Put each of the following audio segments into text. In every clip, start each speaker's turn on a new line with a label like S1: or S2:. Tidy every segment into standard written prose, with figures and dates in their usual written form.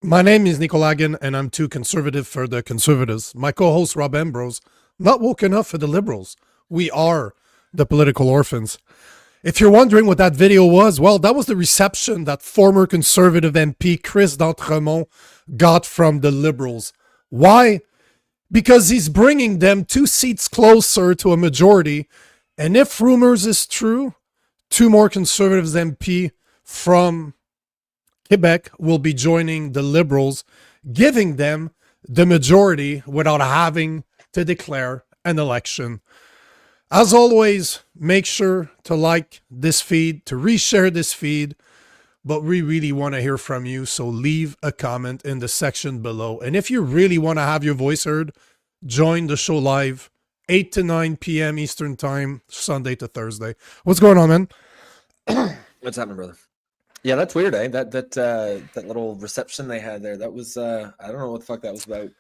S1: My name is Nico Lagan, and I'm too conservative for the conservatives. My co-host Rob Ambrose, not woke enough for the liberals. We are the political orphans. If you're wondering what that video was, well, that was the reception that former conservative MP Chris d'Entremont got from the liberals. Why? Because he's bringing them 2 seats closer to a majority. And if rumors is true, 2 more conservatives MP from Quebec will be joining the Liberals, giving them the majority without having to declare an election. As always, make sure to like this feed, to reshare this feed, but we really want to hear from you, so leave a comment in the section below. And if you really want to have your voice heard, join the show live, 8 to 9 p.m. Eastern Time, Sunday to Thursday. What's going on, man?
S2: What's happening, brother? Yeah, that's weird, eh? That little reception they had there. That was I don't know what the fuck that was about.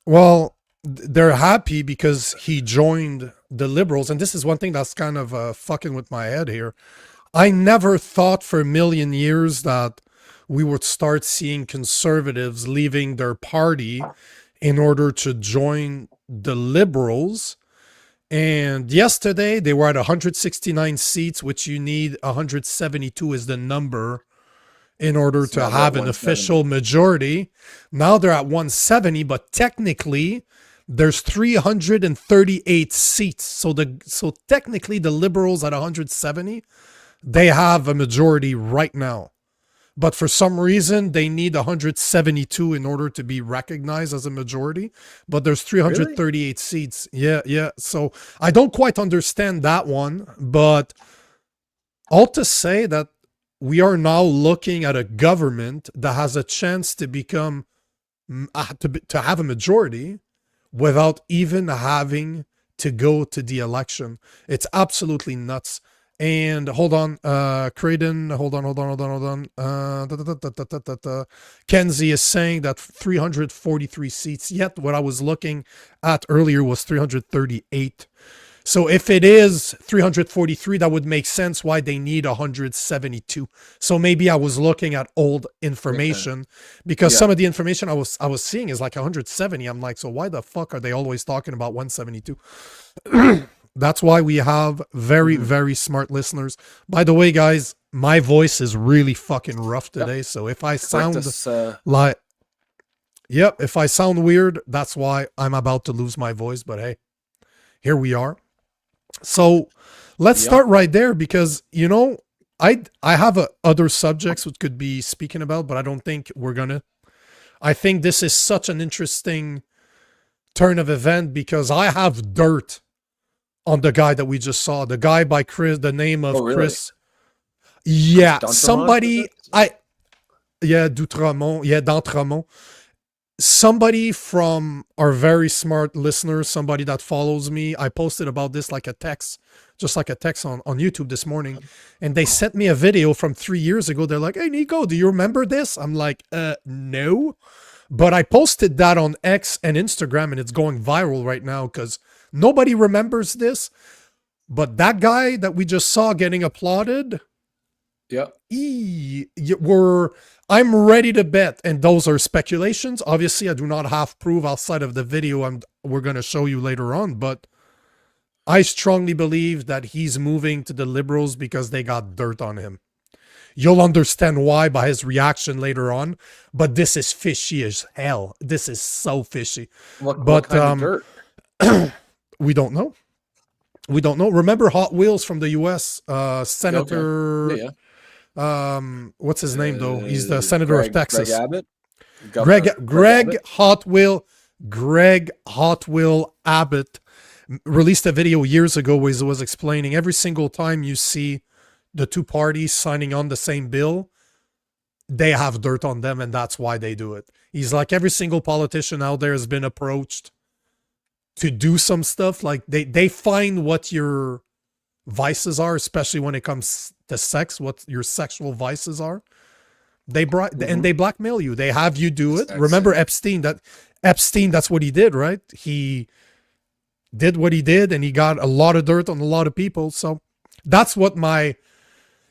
S1: Well, they're happy because he joined the Liberals, and this is one thing that's kind of fucking with my head here. I never thought for a million years that we would start seeing conservatives leaving their party in order to join the Liberals. And yesterday they were at 169 seats, which you need 172 is the number in order to have an official majority. Now they're at 170, but technically there's 338 seats. So technically the Liberals at 170, they have a majority right now. But for some reason, they need 172 in order to be recognized as a majority. But there's 338 seats. Yeah. So I don't quite understand that one. But all to say that we are now looking at a government that has a chance to become, to have a majority without even having to go to the election. It's absolutely nuts. And hold on, Creighton, hold on. Kenzie is saying that 343 seats. Yet what I was looking at earlier was 338. So if it is 343, that would make sense why they need 172. So maybe I was looking at old information because some of the information I was seeing is like 170. I'm like, so why the fuck are they always talking about 172? That's why we have very, very smart listeners. By the way, guys, my voice is really fucking rough today. So if I sound if I sound weird, that's why I'm about to lose my voice. But hey, here we are. So let's start right there because, you know, I have other subjects which could be speaking about, but I don't think we're gonna. I think this is such an interesting turn of event because I have dirt on the guy that we just saw, the guy by Chris, the name of Chris. Yeah, somebody, D'Entremont. Somebody from our very smart listeners, somebody that follows me, I posted about this like a text, just like a text on YouTube this morning. And they sent me a video from 3 years ago. They're like, hey, Nico, do you remember this? I'm like, no. But I posted that on X and Instagram, and it's going viral right now because nobody remembers this. But that guy that we just saw getting applauded, I'm ready to bet, and those are speculations. Obviously, I do not have proof outside of the video we're going to show you later on, but I strongly believe that he's moving to the Liberals because they got dirt on him. You'll understand why by his reaction later on, but this is fishy as hell. This is so fishy.
S2: What kind of dirt?
S1: We don't know. We don't know. Remember Hot Wheels from the U.S. Senator... what's his name though? He's the senator of Texas. Greg Hot Wheel Abbott released a video years ago where he was explaining every single time you see the 2 parties signing on the same bill, they have dirt on them, and that's why they do it. He's like, every single politician out there has been approached to do some stuff. Like they find what your vices are, especially when it comes to sex, what your sexual vices are. And they blackmail you. They have you do it. Remember Epstein, that's what he did, right? He did what he did, and he got a lot of dirt on a lot of people. So that's what my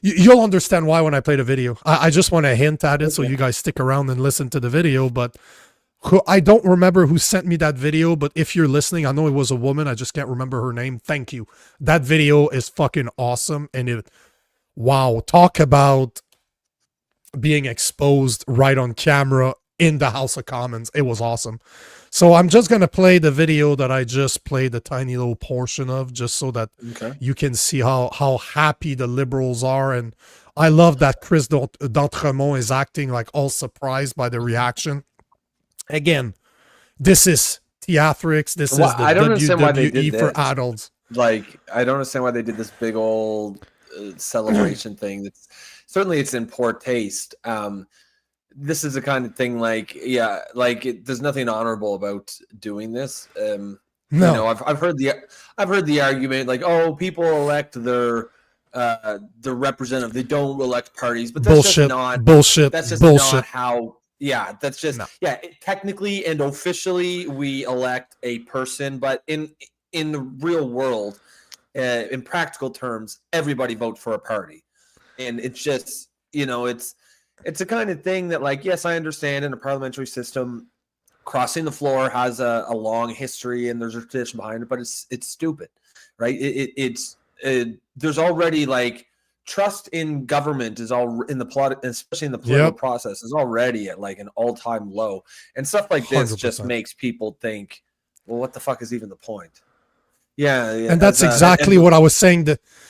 S1: You'll understand why when I play the video. I just want to hint at it so
S2: Okay.
S1: you guys stick around and listen to the video. But I don't remember who sent me that video, but if you're listening, I know it was a woman. I just can't remember her name. Thank you. That video is fucking awesome. And wow, talk about being exposed right on camera in the House of Commons. It was awesome. So I'm just going to play the video that I just played a tiny little portion of, just so that you can see how happy the Liberals are. And I love that Chris d'Entremont is acting like all surprised by the reaction. Again, this is theatrics. This is the
S2: I don't understand why they did
S1: WWE for
S2: this.
S1: adults.
S2: Like, I don't understand why they did this big old celebration thing. That's certainly it's in poor taste. This is the kind of thing like, yeah, like there's nothing honorable about doing this.
S1: No,
S2: you know, I've heard the argument like, oh, people elect their representative. They don't elect parties, but that's just not
S1: bullshit.
S2: That's just
S1: bullshit.
S2: not how. Yeah, that's just technically and officially we elect a person, but in the real world, in practical terms, everybody votes for a party, and it's just, you know, it's a kind of thing that, like, yes, I understand in a parliamentary system, crossing the floor has a long history and there's a tradition behind it, but it's stupid, right? There's already like trust in government is all in the plot, especially in the political process, is already at like an all-time low, and stuff like this
S1: 100%.
S2: just makes people think, well, what the fuck is even the point? Yeah,
S1: and that's exactly what I was saying.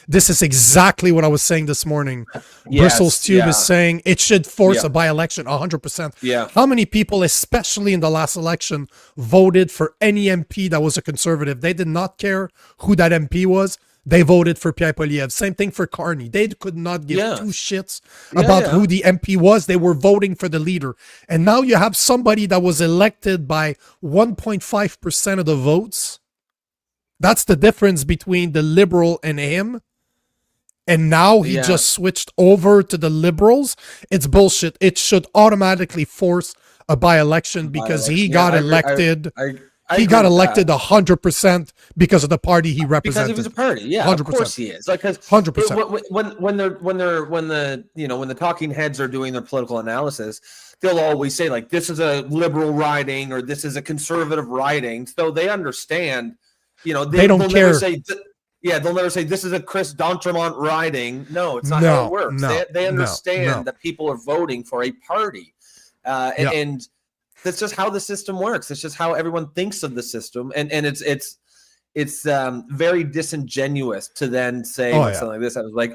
S1: This is exactly what I was saying this morning. Bristol's Tube is saying it should force a by-election, 100%.
S2: Yeah.
S1: How many people, especially in the last election, voted for any MP that was a conservative? They did not care who that MP was. They voted for Pierre Poilievre. Same thing for Carney. They could not give two shits about who the MP was. They were voting for the leader. And now you have somebody that was elected by 1.5% of the votes. That's the difference between the Liberal and him. And now he just switched over to the Liberals. It's bullshit. It should automatically force a by-election because he got elected. He got elected 100% because of the party he represented.
S2: Because he was a party, yeah, 100%. Of course he is. Like,
S1: 100%.
S2: When the talking heads are doing their political analysis, they'll always say like, this is a liberal riding or this is a conservative riding. So they understand. You know,
S1: they don't care.
S2: They'll never say this is a Chris d'Entremont riding. No, it's not how it works. They understand that people are voting for a party, and that's just how the system works. It's just how everyone thinks of the system, and it's very disingenuous to then say something like this. I was like,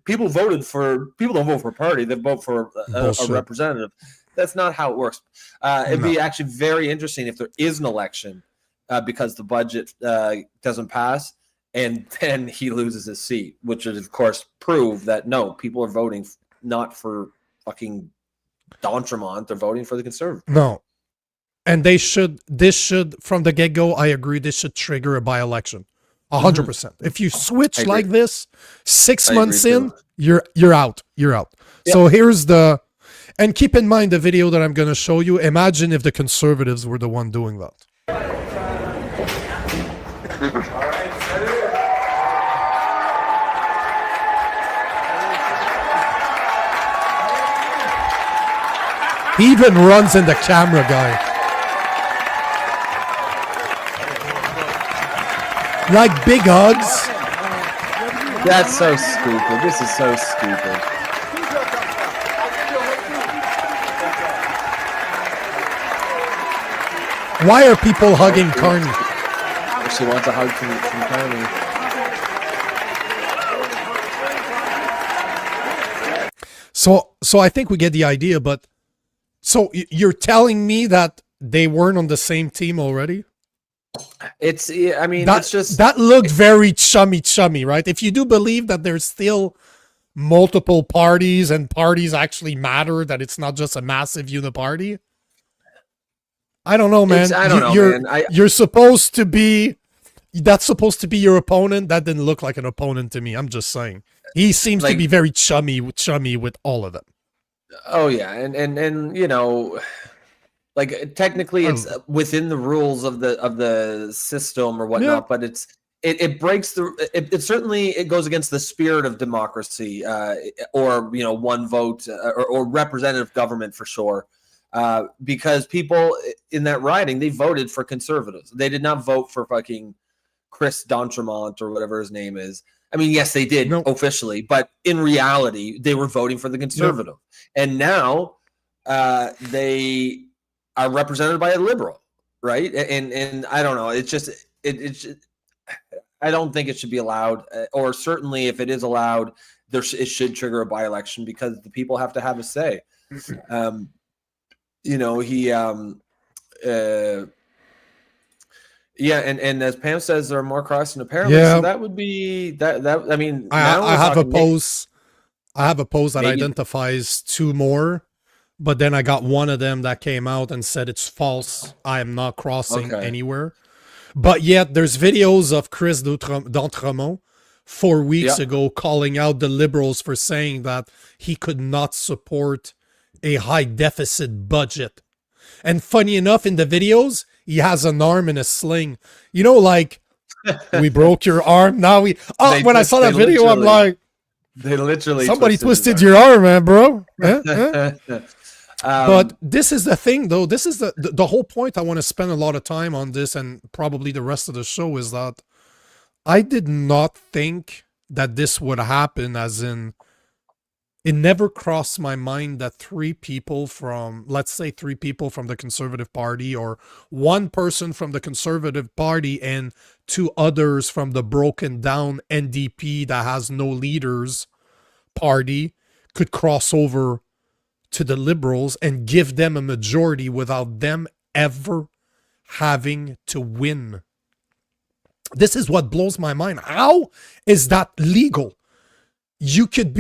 S2: people don't vote for a party; they vote for a representative. That's not how it works. It'd be actually very interesting if there is an election. Because the budget doesn't pass, and then he loses his seat, which would, of course, prove that, no, people are voting not for fucking d'Entremont, they're voting for the Conservative.
S1: No. And this should, from the get-go, I agree, this should trigger a by-election. 100%. If you switch like this, 6 months in, you're out. You're out. Yep. So here's and keep in mind the video that I'm going to show you. Imagine if the Conservatives were the one doing that. He even runs in the camera, guy. Like big hugs.
S2: That's so stupid. This is so stupid.
S1: Why are people hugging Carney?
S2: She wants a hug from Carney.
S1: So I think we get the idea, but so you're telling me that they weren't on the same team already?
S2: It's just
S1: that looked very chummy, right? If you do believe that there's still multiple parties and parties actually matter, that it's not just a massive uniparty. I don't know, man. You're supposed to be. That's supposed to be your opponent. That didn't look like an opponent to me. I'm just saying. He seems to be very chummy with all of them.
S2: Oh yeah, and you know, like technically it's within the rules of the system or whatnot, but it breaks it certainly it goes against the spirit of democracy, or one vote, or representative government for sure, because people in that riding, they voted for conservatives. They did not vote for fucking Chris D'Entremont or whatever his name is. I mean, yes, they did officially, but in reality, they were voting for the conservative. And now they are represented by a liberal, right? And I don't know. It's just I don't think it should be allowed, or certainly if it is allowed, it should trigger a by-election because the people have to have a say. Yeah, and as Pam says, there are more crossing apparently. Yeah. So that would be that. I mean,
S1: I have a post. I have a post that identifies 2 more, but then I got one of them that came out and said it's false. I am not crossing anywhere. But yet there's videos of Chris D'Entremont 4 weeks ago calling out the liberals for saying that he could not support a high deficit budget. And funny enough, in the videos, he has an arm in a sling. Like, we broke your arm. Now when I saw that video, I'm like,
S2: they literally
S1: somebody twisted your arm, man, bro. But this is the thing, though. This is the whole point. I want to spend a lot of time on this, and probably the rest of the show, is that I did not think that this would happen, as in, it never crossed my mind that 3 people from, let's say 3 people from the Conservative Party, or 1 person from the Conservative Party and 2 others from the broken down NDP that has no leaders party could cross over to the Liberals and give them a majority without them ever having to win. This is what blows my mind. How is that legal? It could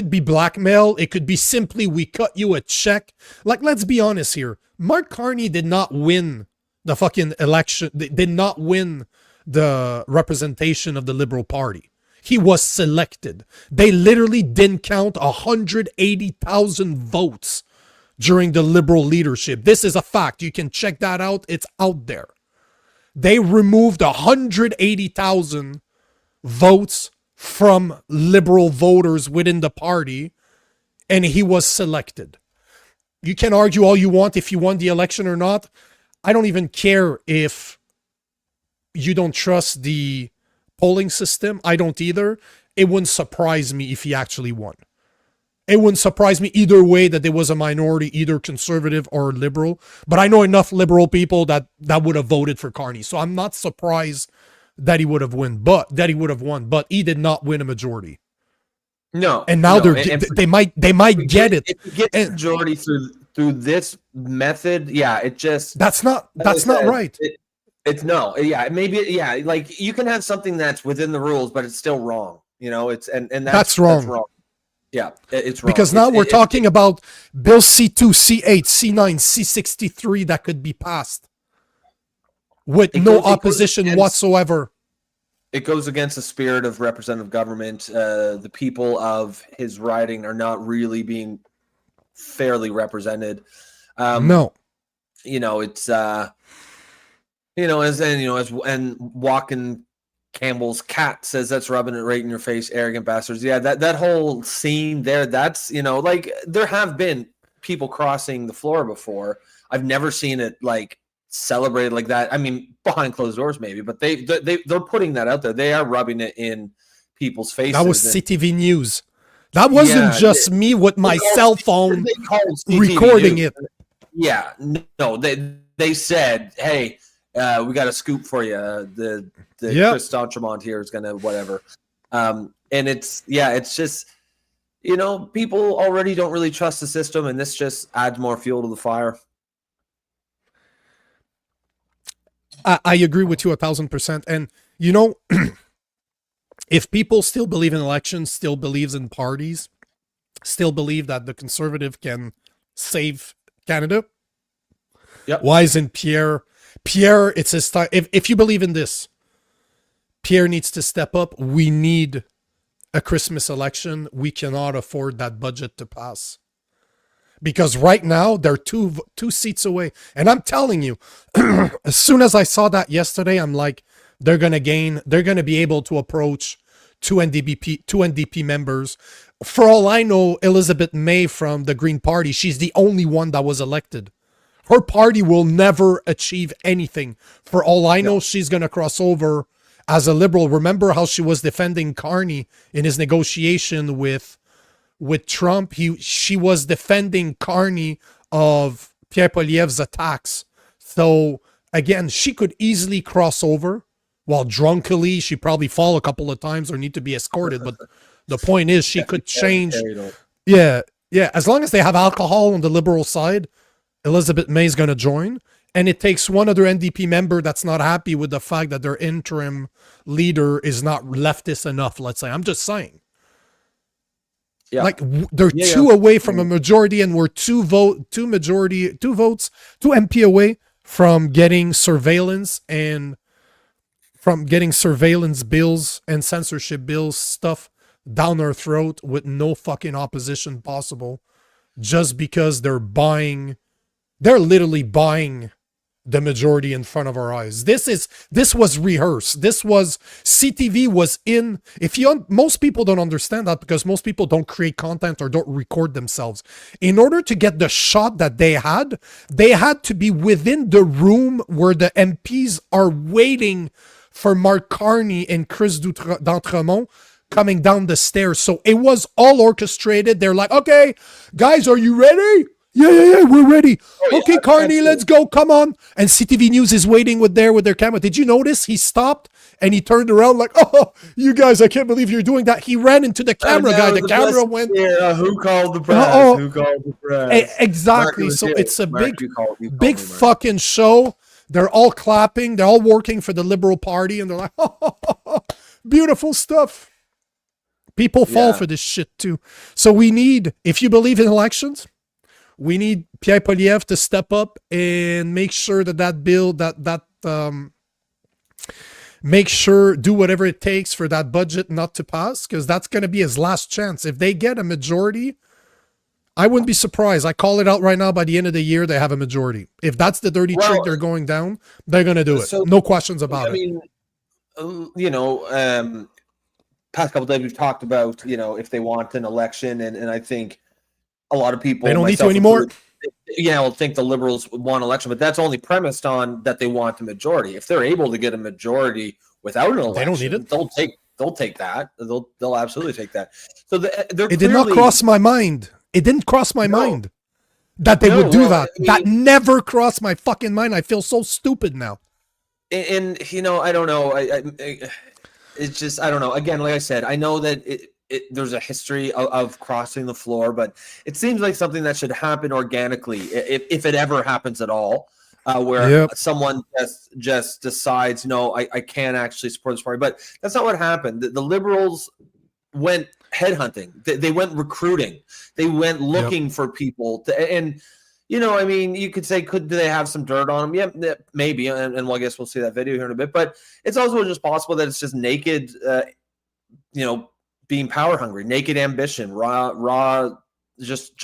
S1: be blackmail. It could be simply, we cut you a check. Like, let's be honest here. Mark Carney did not win the fucking election. Did not win the representation of the Liberal Party. He was selected. They literally didn't count 180,000 votes during the Liberal leadership. This is a fact. You can check that out. It's out there. They removed 180,000 votes from Liberal voters within the party, and he was selected. You can argue all you want if you won the election or not. I don't even care if you don't trust the polling system. I don't either. It wouldn't surprise me if he actually won. It wouldn't surprise me either way that there was a minority, either conservative or liberal. But I know enough liberal people that would have voted for Carney. So I'm not surprised that he would have won, but he did not win a majority.
S2: No.
S1: And now they might get it.
S2: If you get a majority through this method,
S1: that's not right.
S2: Like, you can have something that's within the rules, but it's still wrong.
S1: That's wrong.
S2: That's wrong. Yeah, it's wrong.
S1: Because now we're talking about Bill C2, C8, C9, C63 that could be passed with no opposition whatsoever.
S2: It goes against the spirit of representative government. The people of his riding are not really being fairly represented.
S1: No.
S2: It's and walking Campbell's cat says, that's rubbing it right in your face, arrogant bastards. Yeah, that whole scene there, that's, like, there have been people crossing the floor before. I've never seen it like celebrated like that. I mean, behind closed doors maybe, but they're putting that out there. They are rubbing it in people's faces.
S1: That was CTV News. That wasn't just me with my cell phone recording it.
S2: Yeah, no, they said, hey, we got a scoop for you. The Chris D'Entremont here is gonna whatever. And it's just, people already don't really trust the system, and this just adds more fuel to the fire.
S1: I agree with you 1,000%. And if people still believe in elections, still believes in parties, still believe that the Conservative can save Canada, why isn't Pierre, it's his time. If you believe in this, Pierre needs to step up. We need a Christmas election. We cannot afford that budget to pass. Because right now, they're two seats away. And I'm telling you, as soon as I saw that yesterday, I'm like, they're going to be able to approach two NDP members. For all I know, Elizabeth May from the Green Party, she's the only one that was elected. Her party will never achieve anything. For all I know, she's going to cross over as a liberal. Remember how she was defending Carney in his negotiation with Trump? She was defending Carney of Pierre Poilievre's attacks. So again, she could easily cross over. While drunkenly, she probably fall a couple of times or need to be escorted. But the point is, she could change. Yeah. As long as they have alcohol on the liberal side, Elizabeth May is going to join. And it takes one other NDP member that's not happy with the fact that their interim leader is not leftist enough, let's say. I'm just saying. Yeah. Like, they're two away from a majority, and we're two MP away from getting surveillance bills and censorship bills stuff down our throat with no fucking opposition possible, just because they're literally buying the majority in front of our eyes. This was rehearsed. CTV was in. Most people don't understand that because most people don't create content or don't record themselves. In order to get the shot that they had to be within the room where the MPs are waiting for Mark Carney and Chris d'Entremont coming down the stairs. So it was all orchestrated. They're like, okay, guys, are you ready? Yeah, we're ready. Okay, Carney, let's go. Come on. And CTV News is waiting with their camera. Did you notice he stopped and he turned around like, oh, you guys, I can't believe you're doing that. He ran into the camera guy. The camera went.
S2: Yeah, who called the press? Who called the press?
S1: Exactly. So it's a big fucking show. They're all clapping. They're all working for the Liberal Party. And they're like, oh, beautiful stuff. People fall for this shit too. So we need, if you believe in elections, we need Pierre Poilievre to step up and make sure that bill, make sure, do whatever it takes for that budget not to pass, because that's going to be his last chance. If they get a majority, I wouldn't be surprised. I call it out right now, by the end of the year, they have a majority. If that's the dirty trick they're going down, they're going to do it. No questions about it.
S2: Past couple of days we've talked about, if they want an election, and I think a lot of people,
S1: they don't need to anymore.
S2: Think the Liberals want election, but that's only premised on that they want a majority. If they're able to get a majority without an election,
S1: they don't need it.
S2: They'll take that. They'll absolutely take that. So
S1: it did not cross my mind. It didn't cross my mind that they would do that. That never crossed my fucking mind. I feel so stupid now.
S2: And I don't know. It's just, I don't know. Again, like I said, I know that there's a history of crossing the floor, but it seems like something that should happen organically, if it ever happens at all, where someone just decides, no, I can't actually support this party. But that's not what happened. The Liberals went headhunting. They went recruiting. They went looking for people. You could say, do they have some dirt on them? Yeah, maybe. And I guess we'll see that video here in a bit. But it's also just possible that it's just naked, being power hungry, naked ambition, raw, just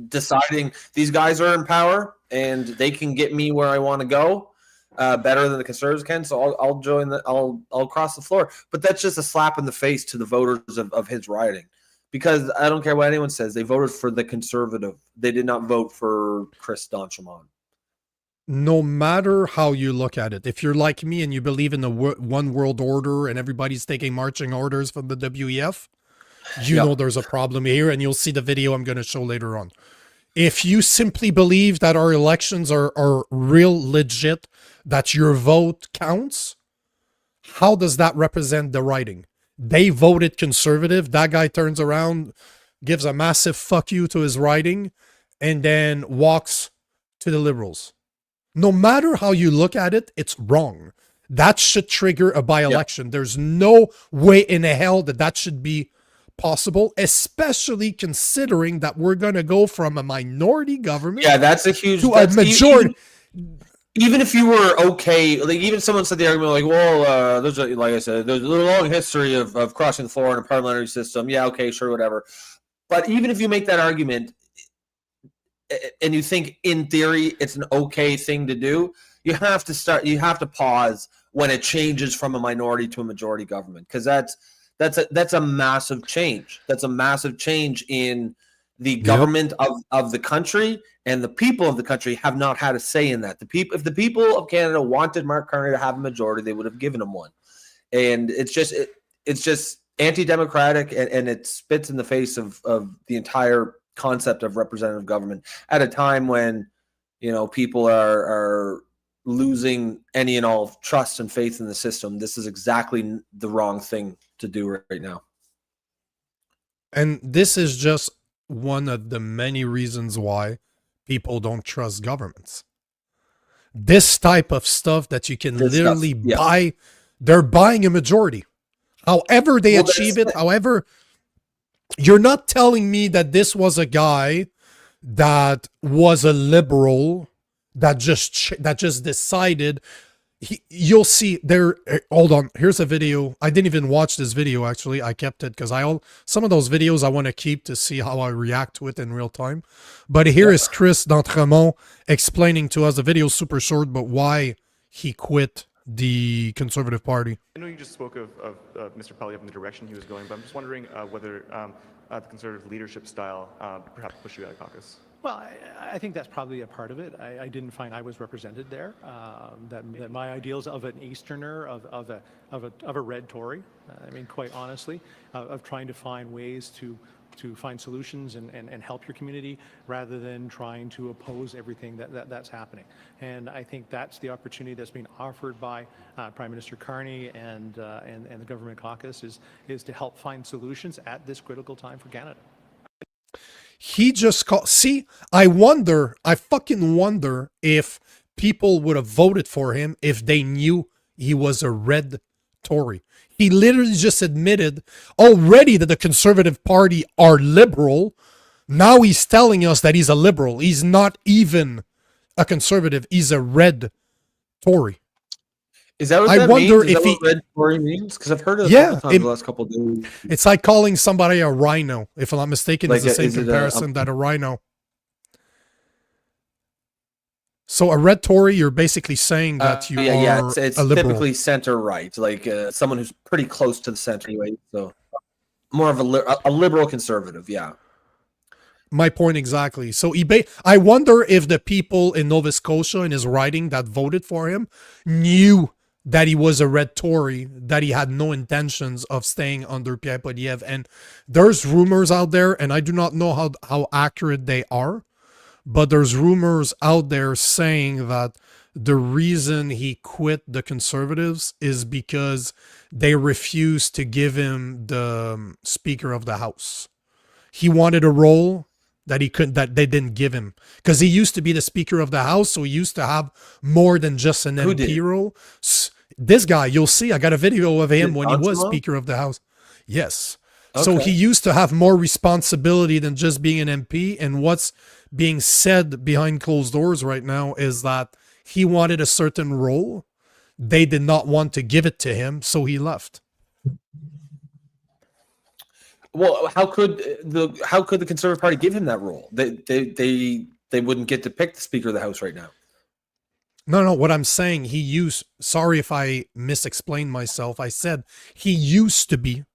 S2: deciding these guys are in power and they can get me where I want to go better than the Conservatives can. So I'll join I'll cross the floor. But that's just a slap in the face to the voters of his riding, because I don't care what anyone says. They voted for the Conservative. They did not vote for Chris d'Entremont.
S1: No matter how you look at it, if you're like me and you believe in the one world order and everybody's taking marching orders from the WEF, you know there's a problem here, and you'll see the video I'm going to show later on. If you simply believe that our elections are real legit, that your vote counts, how does that represent the riding? They voted Conservative. That guy turns around, gives a massive fuck you to his riding, and then walks to the Liberals. No matter how you look at it, it's wrong. That should trigger a by-election. Yep. There's no way in hell that should be possible, especially considering that we're going to go from a minority government
S2: that's a huge
S1: to a majority.
S2: Even if you were okay, like even someone said the argument like, well, there's like I said, there's a long history of crossing the floor in a parliamentary system. Yeah, okay, sure, whatever. But even if you make that argument, and you think in theory it's an okay thing to do, you have to pause when it changes from a minority to a majority government, because that's a massive change. That's a massive change in the government of the country, and the people of the country have not had a say in that. If the people of Canada wanted Mark Carney to have a majority, they would have given him one. And it's just anti-democratic, and it spits in the face of the entire concept of representative government at a time when, you know, people are losing any and all trust and faith in the system. This is exactly the wrong thing to do right now.
S1: And this is just one of the many reasons why people don't trust governments. This type of stuff that you can literally buy, they're buying a majority. However they achieve it, however, you're not telling me that this was a guy that was a liberal that just decided. You'll see there. Hold on. Here's a video. I didn't even watch this video, actually. I kept it because some of those videos I want to keep to see how I react to it in real time. But here is Chris d'Entremont explaining to us. The video is super short, but why he quit the Conservative Party.
S3: I know you just spoke of Mr. Poilievre and the direction he was going, but I'm just wondering whether the Conservative leadership style perhaps pushed you out of caucus.
S4: Well, I think that's probably a part of it. I didn't find I was represented there. That my ideals of an Easterner, of a red Tory, I mean, quite honestly, of trying to find ways to find solutions and help your community rather than trying to oppose everything that's happening. And I think that's the opportunity that's being offered by Prime Minister Carney and the government caucus is to help find solutions at this critical time for Canada.
S1: He just called. See, I fucking wonder if people would have voted for him if they knew he was a red Tory. He literally just admitted already that the Conservative Party are liberal. Now he's telling us that he's a liberal. He's not even a conservative. He's a red Tory.
S2: Is that what that means? Is that what red Tory means? Because I've heard it the last couple of days.
S1: It's like calling somebody a rhino. If I'm not mistaken, it's the same comparison that a rhino. So a red Tory, you're basically saying that you are
S2: it's
S1: a liberal.
S2: Typically center-right, like someone who's pretty close to the center anyway. So more of a liberal conservative, yeah.
S1: My point exactly. So I wonder if the people in Nova Scotia in his riding that voted for him knew that he was a red Tory, that he had no intentions of staying under Pierre Poilievre. And there's rumors out there, and I do not know how accurate they are, but there's rumors out there saying that the reason he quit the Conservatives is because they refused to give him the Speaker of the House. He wanted a role that they didn't give him, because he used to be the Speaker of the House, so he used to have more than just an MP role. This guy, you'll see, I got a video of him when he was Speaker of the House. Yes. Okay. So he used to have more responsibility than just being an MP, and what's being said behind closed doors right now is that he wanted a certain role. They did not want to give it to him, so he left.
S2: Well, how could the Conservative Party give him that role? They wouldn't get to pick the Speaker of the House right now.
S1: No, what I'm saying, sorry if I misexplained myself. I said he used to be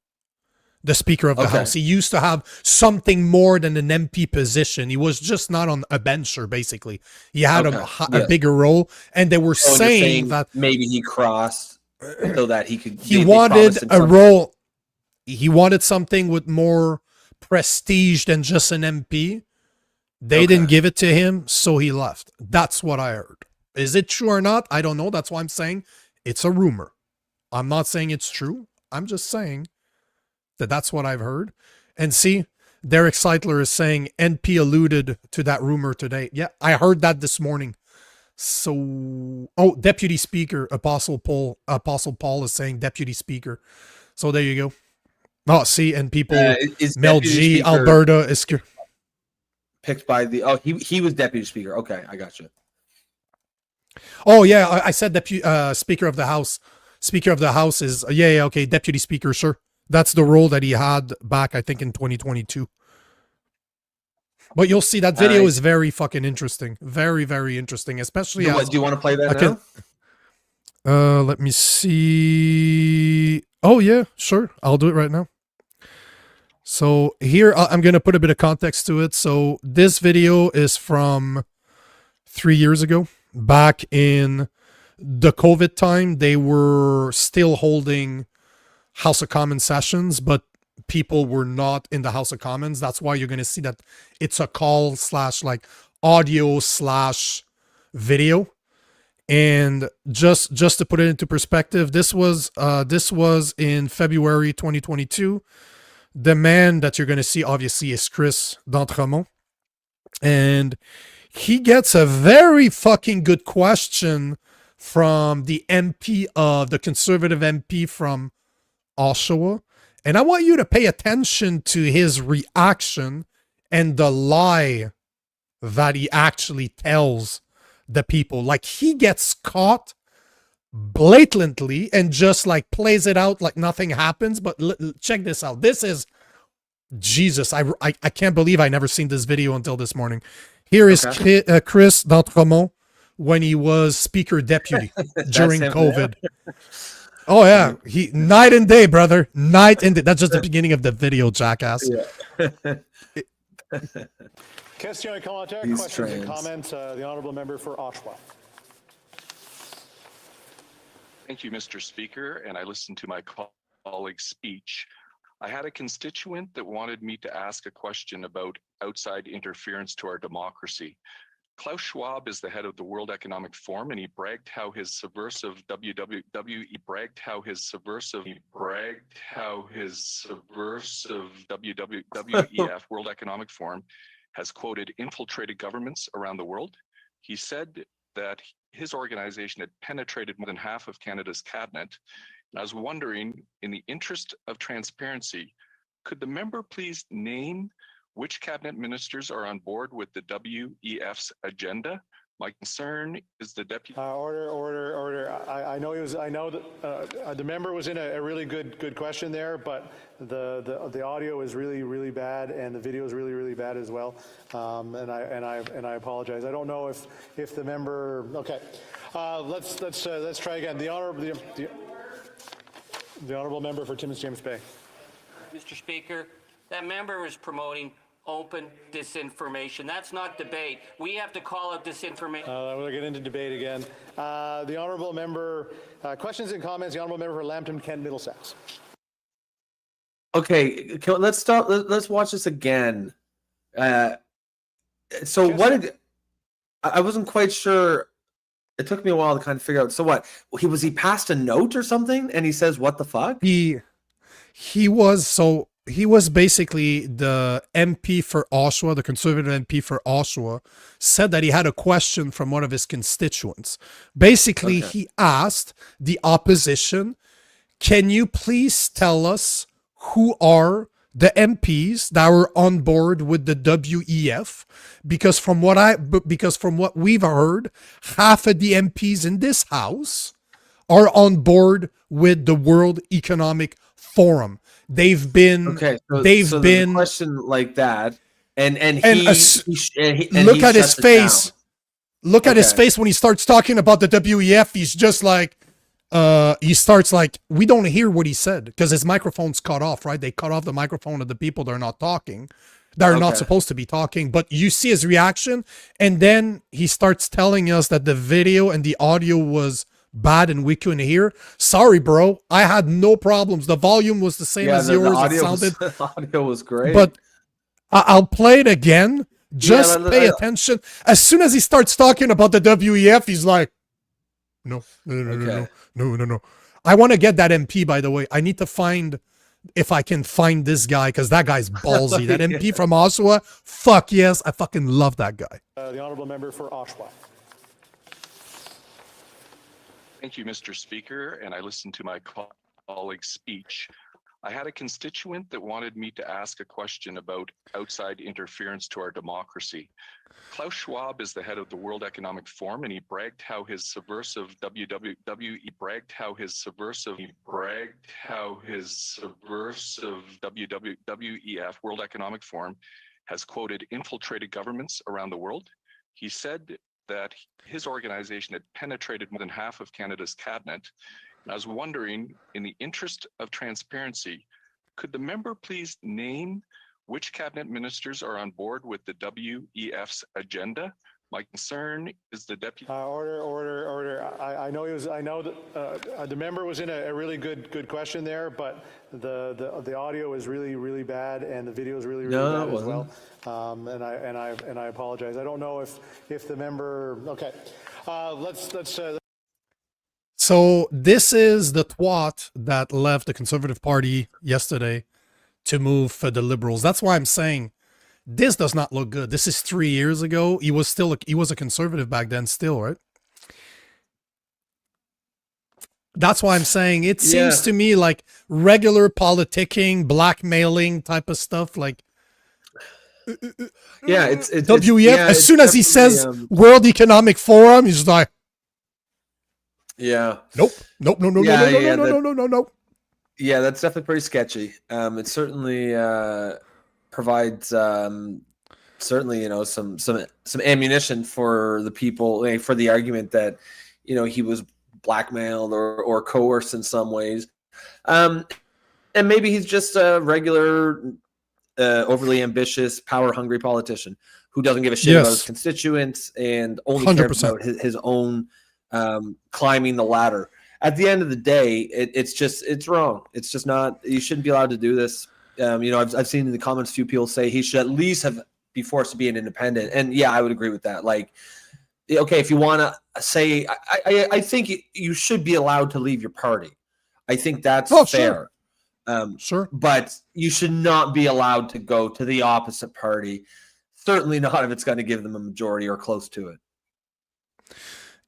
S1: the Speaker of the House. He used to have something more than an MP position. He was just not on a bencher, basically. He had a bigger role, and they were saying that
S2: maybe he crossed so that he could.
S1: He wanted a role. He wanted something with more prestige than just an MP. They didn't give it to him, so he left. That's what I heard. Is it true or not? I don't know. That's why I'm saying it's a rumor. I'm not saying it's true. I'm just saying that that's what I've heard. And see, Derek Seitler is saying NP alluded to that rumor today. Yeah, I heard that this morning. So, Deputy Speaker, Apostle Paul is saying Deputy Speaker. So there you go. Oh, see, and people, Mel G, Alberta is
S2: picked by the, he was Deputy Speaker. Okay, I got you.
S1: Oh, yeah, I said Speaker of the House. Speaker of the House is, okay, Deputy Speaker, sure. That's the role that he had back, I think, in 2022. But you'll see that video is very fucking interesting. Very, very interesting, especially
S2: do you want to play that now?
S1: Let me see. Oh, yeah, sure. I'll do it right now. So here, I'm going to put a bit of context to it. So this video is from 3 years ago, back in the COVID time. They were still holding House of Commons sessions, but people were not in the House of Commons. That's why you're going to see that it's a call / like audio / video. And just to put it into perspective, this was in February 2022. The man that you're going to see, obviously, is Chris d'Entremont. And he gets a very fucking good question from the MP of the conservative MP from Oshawa. And I want you to pay attention to his reaction and the lie that he actually tells the people. Like, he gets caught blatantly and just like plays it out like nothing happens. But check this out. This is Jesus. I can't believe I never seen this video until this morning. Here is Chris d'Entremont when he was Speaker Deputy during COVID. Oh yeah, he night and day, brother, night and day. That's just the beginning of the video, jackass.
S4: Yeah. Question and commentaire, questions and comments. The honourable member for Oshawa.
S5: Thank you, Mr. Speaker, and I listened to my colleague's speech. I had a constituent that wanted me to ask a question about outside interference to our democracy. Klaus Schwab is the head of the World Economic Forum, and he bragged how his subversive WWF World Economic Forum has quoted infiltrated governments around the world. He said that his organization had penetrated more than half of Canada's cabinet. And I was wondering, in the interest of transparency, could the member please name which cabinet ministers are on board with the WEF's agenda? My concern is the deputy.
S4: Order. I know that the member was in a really good question there, but the audio is really bad and the video is really bad as well. And I apologize. I don't know if the member. Okay, let's try again. The honourable member for Timmins James Bay.
S6: Mr. Speaker, that member was promoting open disinformation. That's not debate. We have to call out disinformation.
S4: We'll get into debate again. The honourable member, questions and comments. The honourable member for Lambton, Kent, Middlesex.
S2: Okay, let's start. Let's watch this again. So what? I wasn't quite sure. It took me a while to kind of figure out. So what? He passed a note or something, and he says, "What the fuck?"
S1: He was basically the MP for Oshawa, the conservative MP for Oshawa, said that he had a question from one of his constituents. Basically, he asked the opposition, can you please tell us who are the MPs that were on board with the WEF? Because from what we've heard, half of the MPs in this house are on board with the World Economic Forum. They've been
S2: a question like that, and
S1: look at his face. Look at his face when he starts talking about the WEF. He's just like, he starts like, we don't hear what he said because his microphone's cut off, right? They cut off the microphone of the people that are not talking, that are not supposed to be talking. But you see his reaction, and then he starts telling us that the video and the audio was bad and we couldn't hear. Sorry, bro. I had no problems. The volume was the same as yours.
S2: The audio was great.
S1: But I'll play it again. Just pay attention. As soon as he starts talking about the WEF, he's like, no. I want to get that MP, by the way. I need to find, if I can find this guy, because that guy's ballsy. That MP from Oshawa, fuck yes. I fucking love that guy.
S4: The honourable member for Oshawa.
S5: Thank you, Mr. Speaker, and I listened to my colleague's speech. I had a constituent that wanted me to ask a question about outside interference to our democracy. Klaus Schwab is the head of the World Economic Forum, and he bragged how his subversive WWF World Economic Forum has quoted infiltrated governments around the world. He said that his organization had penetrated more than half of Canada's cabinet. And I was wondering, in the interest of transparency, could the member please name which cabinet ministers are on board with the WEF's agenda? My concern is the deputy.
S4: Order. I know that the member was in a really good question there, but the audio is really bad and the video is really bad as well. And I apologize. I don't know if the member. Okay, let's.
S1: So this is the twat that left the Conservative Party yesterday to move for the Liberals. That's why I'm saying this does not look good. This is 3 years ago. He was a conservative back then still, right? That's why I'm saying it seems to me like regular politicking, blackmailing type of stuff. Like,
S2: it's
S1: WEF. As soon as he says World Economic Forum, he's like, nope.
S2: Yeah, that's definitely pretty sketchy. It certainly provides certainly some ammunition for the people, for the argument that he was blackmailed or coerced in some ways, and maybe he's just a regular overly ambitious, power hungry politician who doesn't give a shit about his constituents and only 100%. Cares about his own climbing the ladder. At the end of the day, it's wrong. It's just not. You shouldn't be allowed to do this. I've seen in the comments a few people say he should at least be forced to be an independent, and I would agree with that. Like, okay, if you want to say, I think you should be allowed to leave your party. I think that's fair.
S1: Sure,
S2: but you should not be allowed to go to the opposite party. Certainly not if it's going to give them a majority or close to it.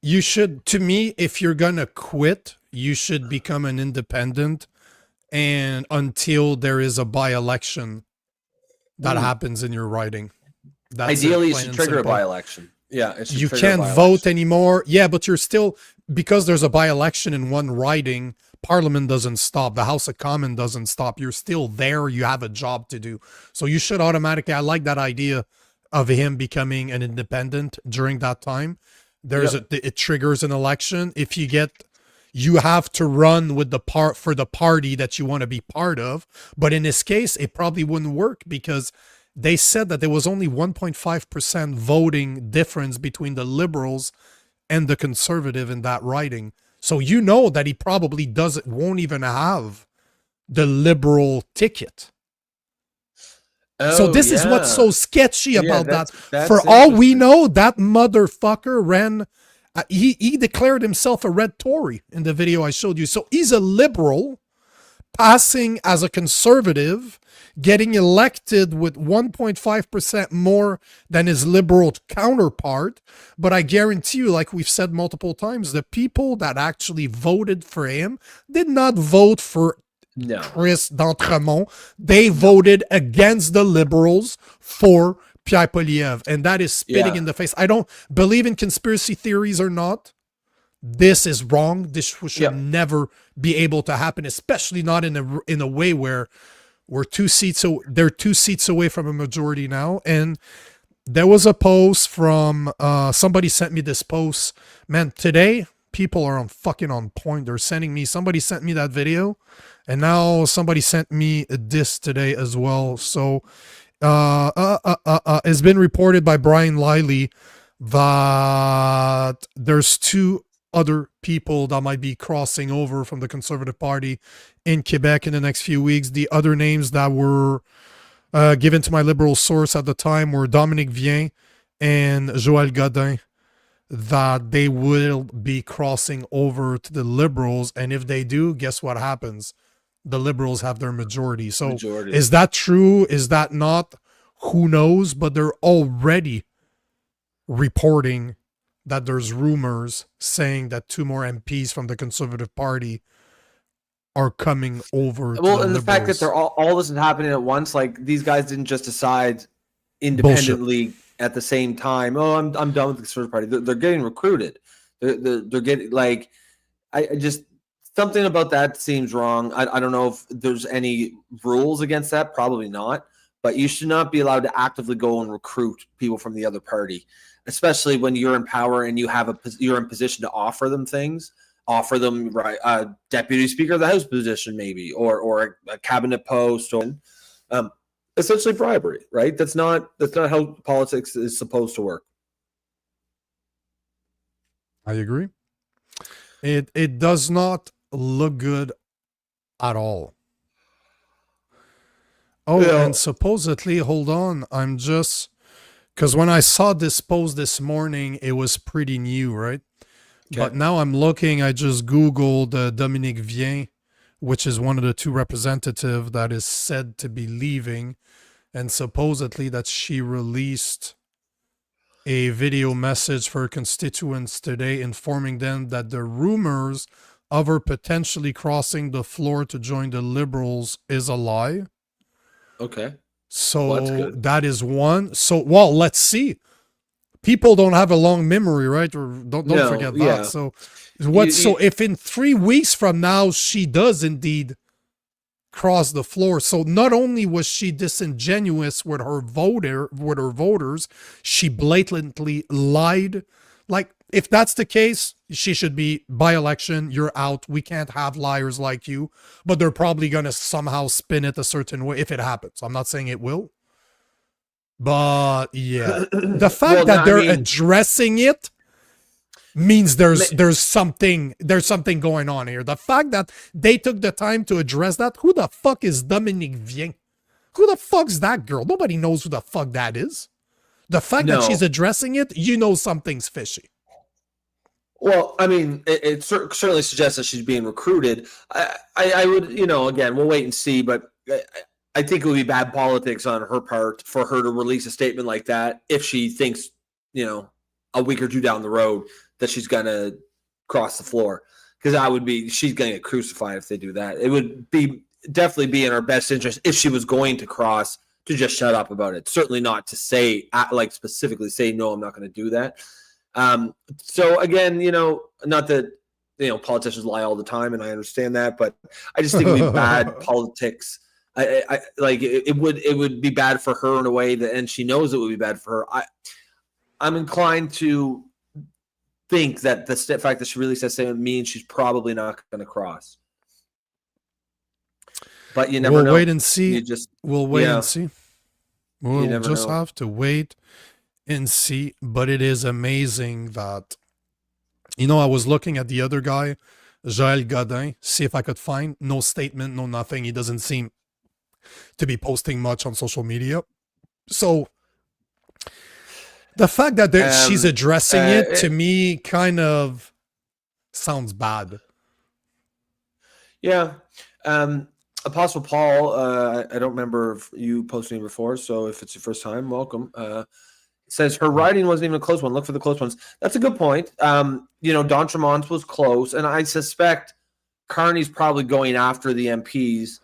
S1: You should, to me, if you're going to quit, you should become an independent, and until there is a by-election that happens in your riding.
S2: Ideally, it should trigger a by-election. Yeah,
S1: you can't vote anymore. Yeah, but you're still, because there's a by-election in one riding, Parliament doesn't stop. The House of Commons doesn't stop. You're still there. You have a job to do. So you should automatically, I like that idea of him becoming an independent during that time. It triggers an election. If you have to run with for the party that you want to be part of. But in this case, it probably wouldn't work because they said that there was only 1.5% voting difference between the Liberals and the Conservative in that riding. So that he probably won't even have the Liberal ticket. So this is what's so sketchy about that. For all we know, that motherfucker ran. He declared himself a red Tory in the video I showed you. So he's a liberal passing as a conservative, getting elected with 1.5% more than his liberal counterpart. But I guarantee you, like we've said multiple times, the people that actually voted for him did not vote for Chris d'Entremont. They voted against the Liberals for Pierre Poilievre, and that is spitting in the face. I don't believe in conspiracy theories or not. This is wrong. This should never be able to happen, especially not in a way where they're 2 seats away from a majority now. And there was a post from somebody sent me this post. Man, today people are on point. Somebody sent me that video, and now somebody sent me this today as well. So it's been reported by Brian Liley that there's 2 other people that might be crossing over from the Conservative Party in Quebec in the next few weeks. The other names that were given to my Liberal source at the time were Dominique Vien and Joël Godin, that they will be crossing over to the Liberals. And if they do, guess what happens? The Liberals have their majority. So is that true? Is that not? Who knows? But they're already reporting that there's rumors saying that 2 more MPs from the Conservative Party are coming over.
S2: Well, and the fact that they're all this is happening at once, like these guys didn't just decide independently at the same time. Oh, I'm done with the Conservative Party. They're getting recruited. They're getting like, I just. Something about that seems wrong. I don't know if there's any rules against that. Probably not. But you should not be allowed to actively go and recruit people from the other party. especially when you're in power and you're in position to offer them things, offer them a deputy speaker of the House position, maybe, or a cabinet post, or essentially bribery, right? That's not how politics is supposed to work.
S1: I agree. It does not look good at all. Oh, yeah. And supposedly, hold on, I'm just, because when I saw this post this morning, it was pretty new, right? Okay. But now I'm looking, I just Googled Dominique Vien, which is one of the two representatives that is said to be leaving, and supposedly that she released a video message for her constituents today informing them that the rumors of her potentially crossing the floor to join the Liberals is a lie.
S2: Okay.
S1: So that is one. So, well, let's see. People don't have a long memory, right? Or don't forget that. Yeah. So so if in 3 weeks from now she does indeed cross the floor, so not only was she disingenuous with her voters, she blatantly lied. Like, if that's the case, she should be by election, you're out. We can't have liars like you. But they're probably going to somehow spin it a certain way if it happens. I'm not saying it will. But yeah, the fact that they're addressing it means there's something going on here. The fact that they took the time to address that, who the fuck is Dominique Vien? Who the fuck's that girl? Nobody knows who the fuck that is. The fact that she's addressing it, you know something's fishy.
S2: Well, I mean, it certainly suggests that she's being recruited. I would, again, we'll wait and see, but I think it would be bad politics on her part for her to release a statement like that if she thinks, a week or two down the road that she's going to cross the floor. Because she's going to get crucified if they do that. It would definitely be in her best interest if she was going to cross to just shut up about it. Certainly not to say, specifically say, no, I'm not going to do that. So again, not that, politicians lie all the time, and I understand that, but I just think it would be bad politics. It would be bad for her in a way that, and she knows it would be bad for her. I'm inclined to think that the fact that she really says something means she's probably not going to cross. But you never know.
S1: We'll wait and see. We'll wait and see. We'll just have to wait and see. But it is amazing that, I was looking at the other guy, Joël Godin, see if I could find no statement, no nothing. He doesn't seem to be posting much on social media. So the fact that she's addressing it, to me, kind sounds bad.
S2: Yeah. Apostle Paul, I don't remember you posting before, so if it's your first time, welcome. Says her writing wasn't even a close one. Look for the close ones. That's a good point. D'Entremont's was close, and I suspect Carney's probably going after the MPs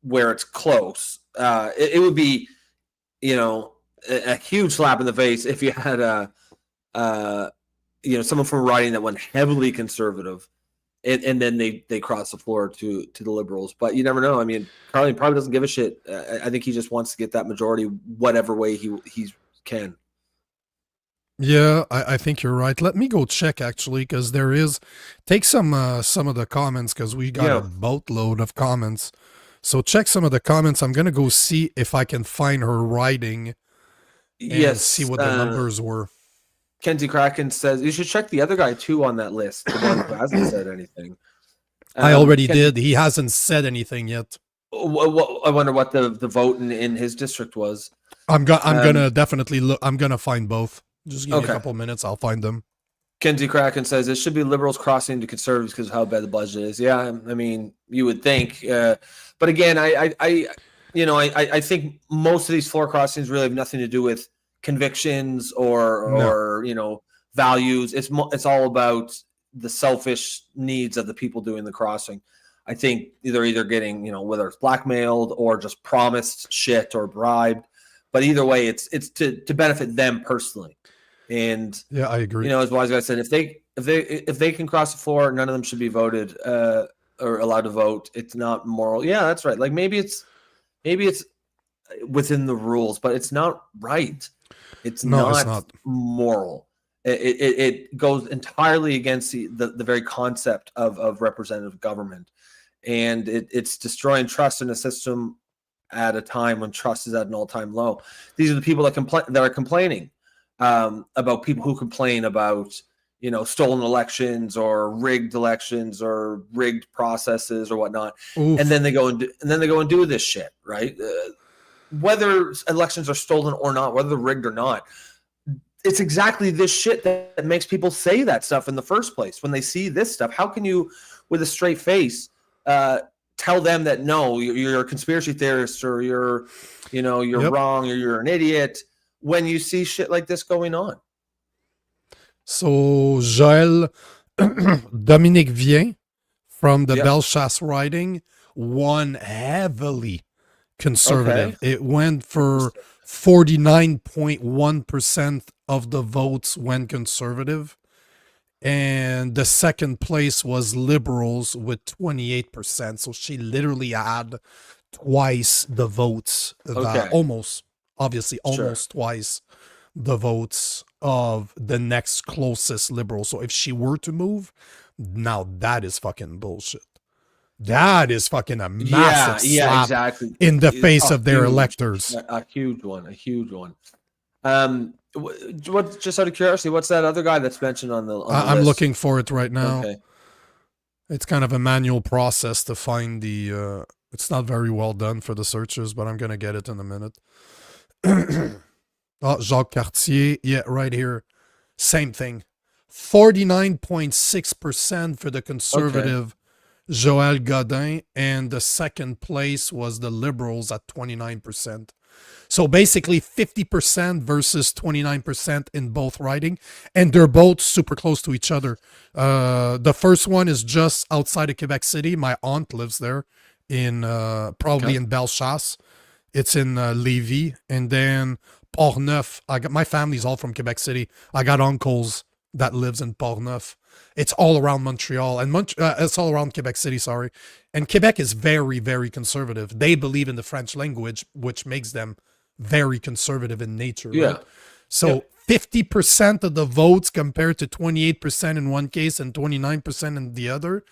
S2: where it's close. It would be, a huge slap in the face if you had someone from writing that went heavily conservative. And then they cross the floor to the Liberals. But you never know. I mean, Carney probably doesn't give a shit. I think he just wants to get that majority whatever way he can.
S1: Yeah, I think you're right. Let me go check, actually, because take some of the comments, because we got a boatload of comments. So check some of the comments. I'm going to go see if I can find her writing and see what the numbers were.
S2: Kenzie Kraken says you should check the other guy too on that list, the one who hasn't said anything.
S1: I already did. He hasn't said anything yet.
S2: I wonder what the vote in his district was.
S1: I'm gonna definitely look. I'm gonna find both. Just give me a couple minutes. I'll find them.
S2: Kenzie Kraken says it should be Liberals crossing to Conservatives because of how bad the budget is. Yeah, I mean, you would think, but again, I think most of these floor crossings really have nothing to do with convictions or values. It's all about the selfish needs of the people doing the crossing. I think they're either getting, whether it's blackmailed or just promised shit or bribed, but either way, it's to benefit them personally. And
S1: yeah, I agree.
S2: As Wise Guy said, if they can cross the floor, none of them should be voted or allowed to vote. It's not moral. Yeah, that's right. Like maybe it's within the rules, but it's not right. It's
S1: No, it's
S2: not
S1: not.
S2: moral. It goes entirely against the very concept of representative government. And it's destroying trust in a system at a time when trust is at an all-time low. These are the people that are complaining about people who complain about, you know, stolen elections or rigged elections or rigged processes or whatnot.
S1: Oof.
S2: And then they go and do this shit, right? Whether elections are stolen or not, whether they're rigged or not, it's exactly this shit that makes people say that stuff in the first place. When they see this stuff, how can you, with a straight face, tell them that no, you're a conspiracy theorist or you're wrong or you're an idiot when you see shit like this going on?
S1: So Joël Dominique Vien from the Bellechasse riding won heavily conservative. Okay. It went for 49.1% of the votes went conservative. And the second place was Liberals with 28%. So she literally had twice the votes. Almost twice the votes of the next closest Liberal. So if she were to move, now that is fucking bullshit. That is fucking a massive slap in the face of their electors.
S2: A huge one. What? Just out of curiosity, what's that other guy that's mentioned on the
S1: I'm
S2: list?
S1: looking for it right now.
S2: Okay.
S1: It's kind of a manual process to find the... it's not very well done for the searchers, but I'm going to get it in a minute. Jacques Cartier. Yeah, right here. Same thing. 49.6% for the conservative Joël Godin, and the second place was the Liberals at 29%. So basically 50% versus 29% in both riding, and they're both super close to each other. The first one is just outside of Quebec City. My aunt lives there in probably in Bellechasse. It's in Lévis, and then Portneuf. My family's all from Quebec City. I got uncles that lives in Portneuf. It's all around Montreal, and it's all around Quebec City, sorry. And Quebec is very, very conservative. They believe in the French language, which makes them very conservative in nature.
S2: Yeah.
S1: Right? So 50% of the votes compared to 28% in one case and 29% in the other.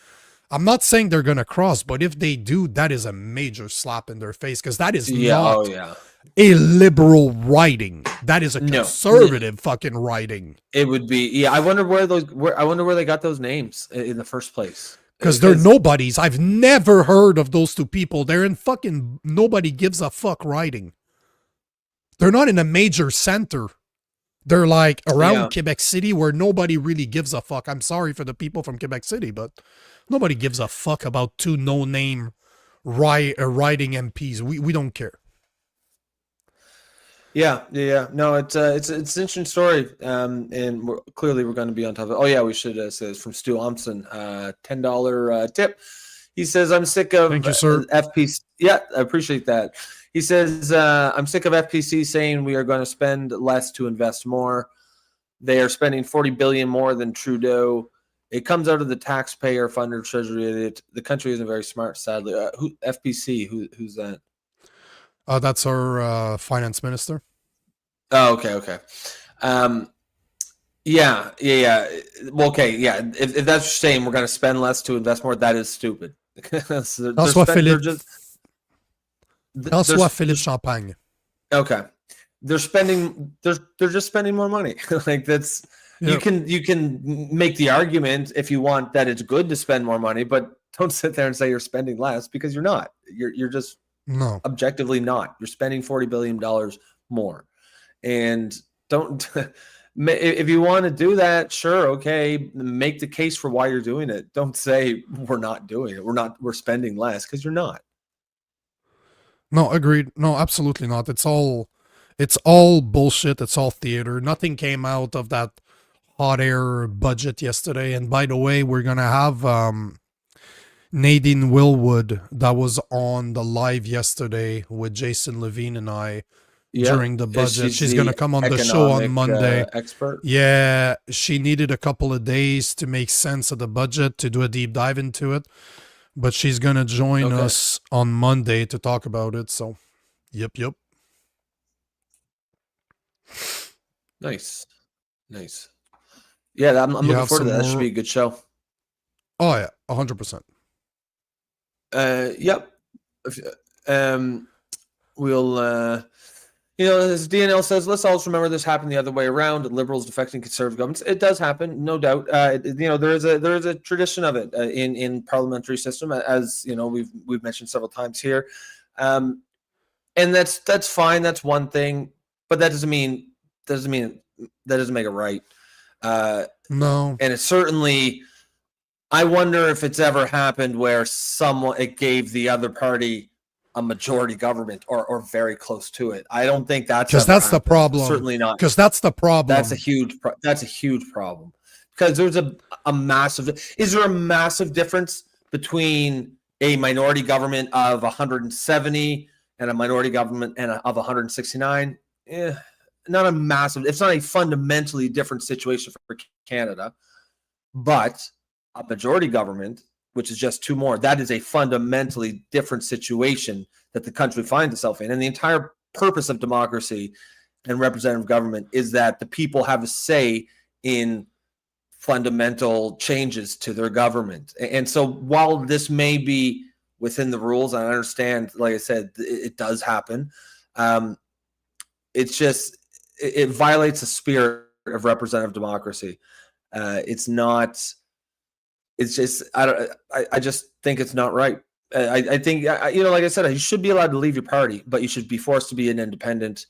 S1: I'm not saying they're going to cross, but if they do, that is a major slap in their face, because that is not a liberal writing. That is a conservative fucking writing.
S2: It would be. I wonder where they got those names in the first place.
S1: Because they're nobodies. I've never heard of those two people. They're in fucking nobody gives a fuck writing. They're not in a major center. They're like around Quebec City where nobody really gives a fuck. I'm sorry for the people from Quebec City, but nobody gives a fuck about two no-name writing MPs. We don't care. Yeah.
S2: No, it's an interesting story, and clearly we're going to be on top of it. Oh yeah, we should say this from Stu Thompson, $10 tip. He says, "I'm sick of FPC." Yeah, I appreciate that. He says, "I'm sick of FPC saying we are going to spend less to invest more. They are spending $40 billion more than Trudeau. It comes out of the taxpayer-funded treasury. The country isn't very smart, sadly." FPC? Who's that?
S1: That's our finance minister.
S2: Oh, okay. Yeah. Well, okay, yeah. If that's what you're saying, we're going to spend less to invest more. That is stupid.
S1: That's what Philippe Champagne.
S2: Okay, they're just spending more money. Like that's you can make the argument if you want that it's good to spend more money, but don't sit there and say you're spending less, because you're not. You're just objectively not. You're spending $40 billion more, and don't. If you want to do that, sure, okay, make the case for why you're doing it. Don't say we're not doing it. We're spending less, because you're not.
S1: No, agreed. No, absolutely not. It's all bullshit. It's all theater. Nothing came out of that hot air budget yesterday. And by the way, we're going to have Nadine Willwood that was on the live yesterday with Jason Levine and I during the budget. She's going to come on the show on Monday.
S2: Expert.
S1: Yeah, she needed a couple of days to make sense of the budget, to do a deep dive into it. But she's going to join us on Monday to talk about it. So, yep.
S2: Nice. Yeah, I'm looking forward to that. That should be a good show.
S1: Oh yeah, 100%.
S2: Yep. We'll, as DNL says, let's also remember this happened the other way around. Liberals defecting conservative governments. It does happen, no doubt. There is a tradition of it in parliamentary system, as we've mentioned several times here, and that's fine. That's one thing, but that doesn't mean that doesn't make it right.
S1: No,
S2: and it's certainly. I wonder if it's ever happened where it gave the other party a majority government or very close to it. I don't think that's
S1: because that's the problem.
S2: Certainly not.
S1: Because that's the problem.
S2: That's a huge problem. Because there's a massive. Is there a massive difference between a minority government of 170 and a minority government of 169? Not a massive. It's not a fundamentally different situation for Canada, but a majority government, which is just two more, that is a fundamentally different situation that the country finds itself in. And the entire purpose of democracy and representative government is that the people have a say in fundamental changes to their government. And so while this may be within the rules, and I understand, like I said, it does happen, it's just, it violates the spirit of representative democracy. I just think it's not right. I think, like I said, you should be allowed to leave your party, but you should be forced to be an independent.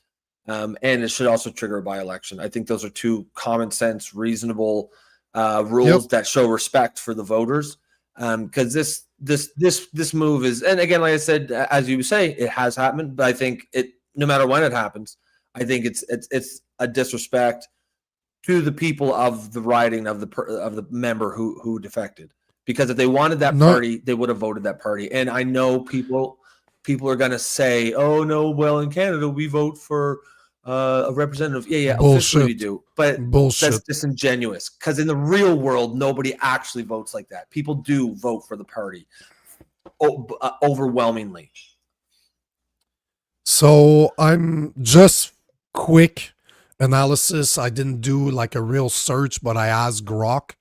S2: And it should also trigger a by-election. I think those are two common sense, reasonable rules that show respect for the voters. Because this move is, and again, like I said, as you say, it has happened, but I think no matter when it happens, I think it's a disrespect to the people of the riding of the member who defected, because if they wanted that party, they would have voted that party. And I know people are going to say, "Oh no, well in Canada we vote for a representative." Yeah, officially we do, but that's disingenuous, because in the real world, nobody actually votes like that. People do vote for the party overwhelmingly.
S1: So I'm just quick analysis. I didn't do like a real search, but I asked Grok.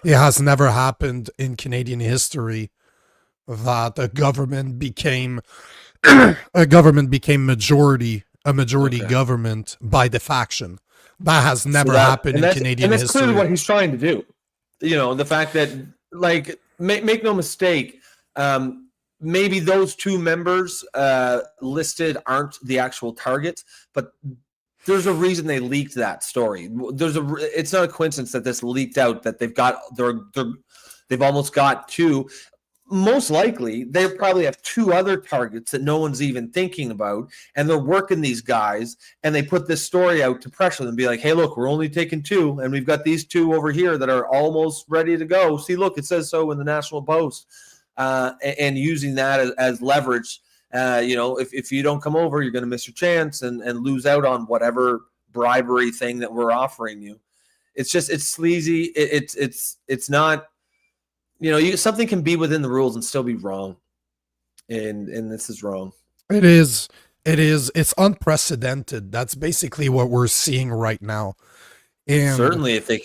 S1: It has never happened in Canadian history that a government became majority government by defection. That has never happened in Canadian history. And that's
S2: clearly what he's trying to do. The fact that, like, make no mistake, maybe those two members listed aren't the actual targets, but there's a reason they leaked that story. It's not a coincidence that this leaked out, that they've almost got two. Most likely, they probably have two other targets that no one's even thinking about, and they're working these guys, and they put this story out to pressure them, be like, "Hey, look, we're only taking two, and we've got these two over here that are almost ready to go. See, look, it says so in the National Post," and using that as leverage. If you don't come over, you're going to miss your chance and lose out on whatever bribery thing that we're offering you. It's sleazy. It's not, something can be within the rules and still be wrong. And this is wrong.
S1: It is. It's unprecedented. That's basically what we're seeing right now. And
S2: certainly if they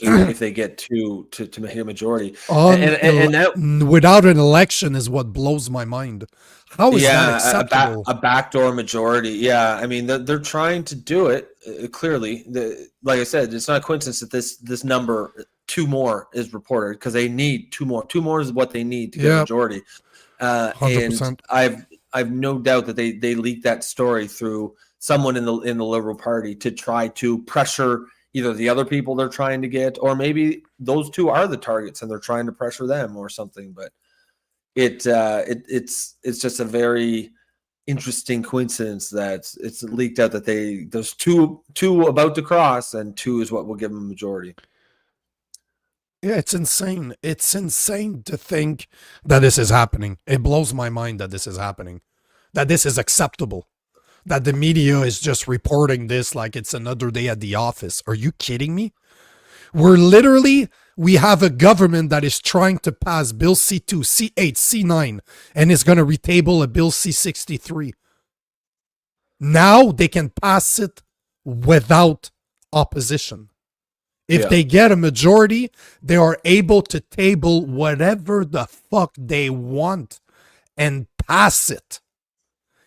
S2: get to make a majority,
S1: and that, without an election is what blows my mind. How is that acceptable?
S2: A backdoor majority. Yeah, I mean they're trying to do it clearly. Like I said, it's not a coincidence that this number, two more, is reported, because they need two more. Two more is what they need to get a majority. 100%. And I've no doubt that they leaked that story through someone in the Liberal Party to try to pressure either the other people they're trying to get, or maybe those two are the targets and they're trying to pressure them or something. But it's just a very interesting coincidence that it's leaked out that there's two about to cross, and two is what will give them a majority.
S1: Yeah, it's insane. It's insane to think that this is happening. It blows my mind that this is happening, that this is acceptable, that the media is just reporting this like it's another day at the office. Are you kidding me? We have a government that is trying to pass Bill C2, C8, C9, and is going to retable a Bill C63. Now they can pass it without opposition. If they get a majority, they are able to table whatever the fuck they want and pass it.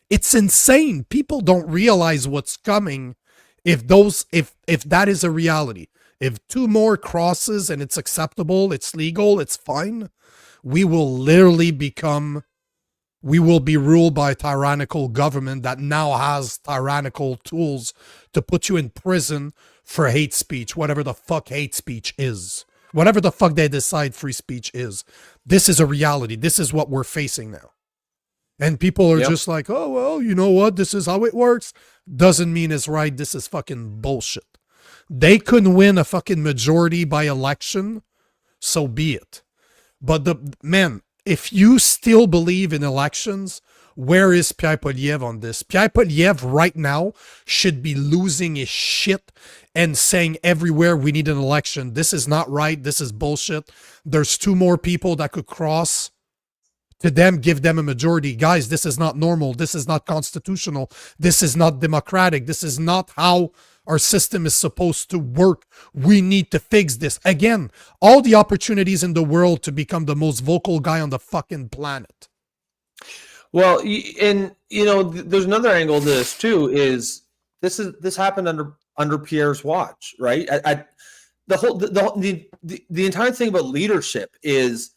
S1: It's insane. People don't realize what's coming if that is a reality. If 2 more crosses and it's acceptable, it's legal, it's fine, we will literally we will be ruled by a tyrannical government that now has tyrannical tools to put you in prison for hate speech, whatever the fuck hate speech is. Whatever the fuck they decide free speech is. This is a reality. This is what we're facing now. And people are just like, oh, well, you know what? This is how it works. Doesn't mean it's right. This is fucking bullshit. They couldn't win a fucking majority by election. So be it. But if you still believe in elections, where is Pierre Poilievre on this? Pierre Poilievre right now should be losing his shit and saying everywhere we need an election. This is not right. This is bullshit. There's 2 more people that could cross. To them, give them a majority. Guys, this is not normal. This is not constitutional. This is not democratic. This is not how our system is supposed to work. We need to fix this. Again, all the opportunities in the world to become the most vocal guy on the fucking planet.
S2: Well, and you know, there's another angle to this too. Is this happened under Pierre's watch, right? The entire thing about leadership is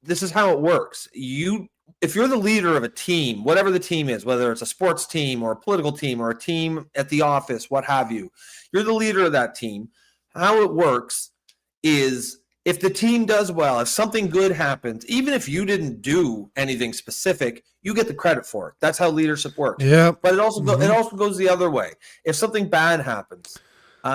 S2: this is how it works. If you're the leader of a team, whatever the team is, whether it's a sports team or a political team or a team at the office, what have you, you're the leader of that team. How it works is if the team does well, if something good happens, even if you didn't do anything specific, you get the credit for it. That's how leadership works.
S1: Yeah.
S2: But it also goes the other way. If something bad happens,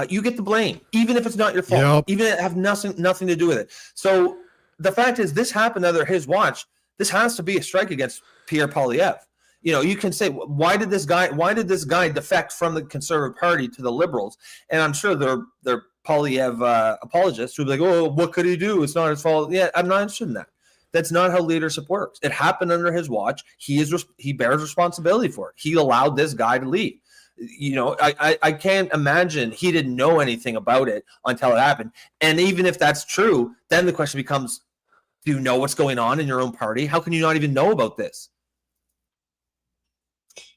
S2: you get the blame, even if it's not your fault, even if it have nothing to do with it. So the fact is, this happened under his watch. This has to be a strike against Pierre Poilievre. You know, you can say, why did this guy defect from the Conservative Party to the Liberals? And I'm sure they're Poilievre apologists who will be like, oh, what could he do? It's not his fault. Yeah, I'm not interested in that. That's not how leadership works. It happened under his watch. He bears responsibility for it. He allowed this guy to lead. You know, I can't imagine he didn't know anything about it until it happened. And even if that's true, then the question becomes, do you know what's going on in your own party? How can you not even know about this?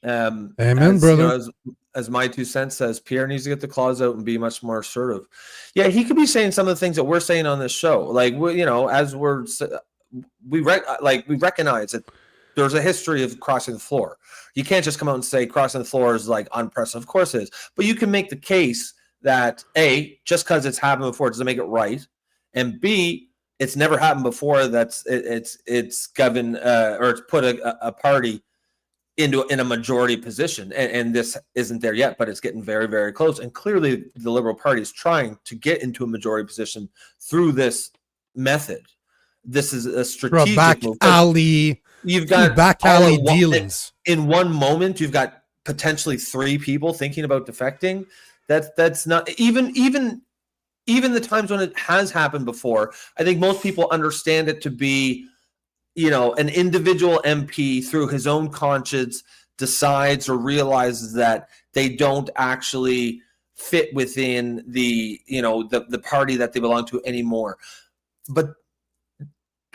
S1: Amen, brother.
S2: You know, as my 2 cents says, Pierre needs to get the claws out and be much more assertive. Yeah, he could be saying some of the things that we're saying on this show. Like, you know, as we recognize that there's a history of crossing the floor. You can't just come out and say crossing the floor is like unprecedented. Of course it is. But you can make the case that A, just because it's happened before doesn't make it right. And B, it's never happened before. It's given or it's put a party in a majority position, and this isn't there yet, but it's getting very, very close. And clearly, the Liberal Party is trying to get into a majority position through this method. This is a strategic
S1: back
S2: move.
S1: alley.
S2: You've got
S1: back alley dealings.
S2: In one moment, you've got potentially 3 people thinking about defecting. That's not even the times when it has happened before. I think most people understand it to be, you know, an individual MP through his own conscience decides or realizes that they don't actually fit within the party that they belong to anymore. But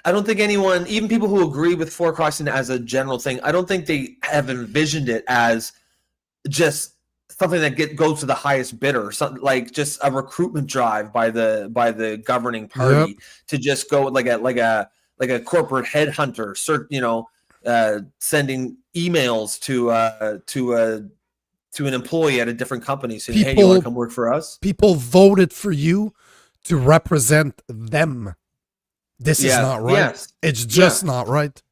S2: I don't think anyone, even people who agree with floor crossing as a general thing, I don't think they have envisioned it as just something that goes to the highest bidder, something like just a recruitment drive by the governing party to just go like a corporate headhunter, sending emails to an employee at a different company saying, hey, you want to come work for us?
S1: People voted for you to represent them. This is not right. Yes. It's just not right.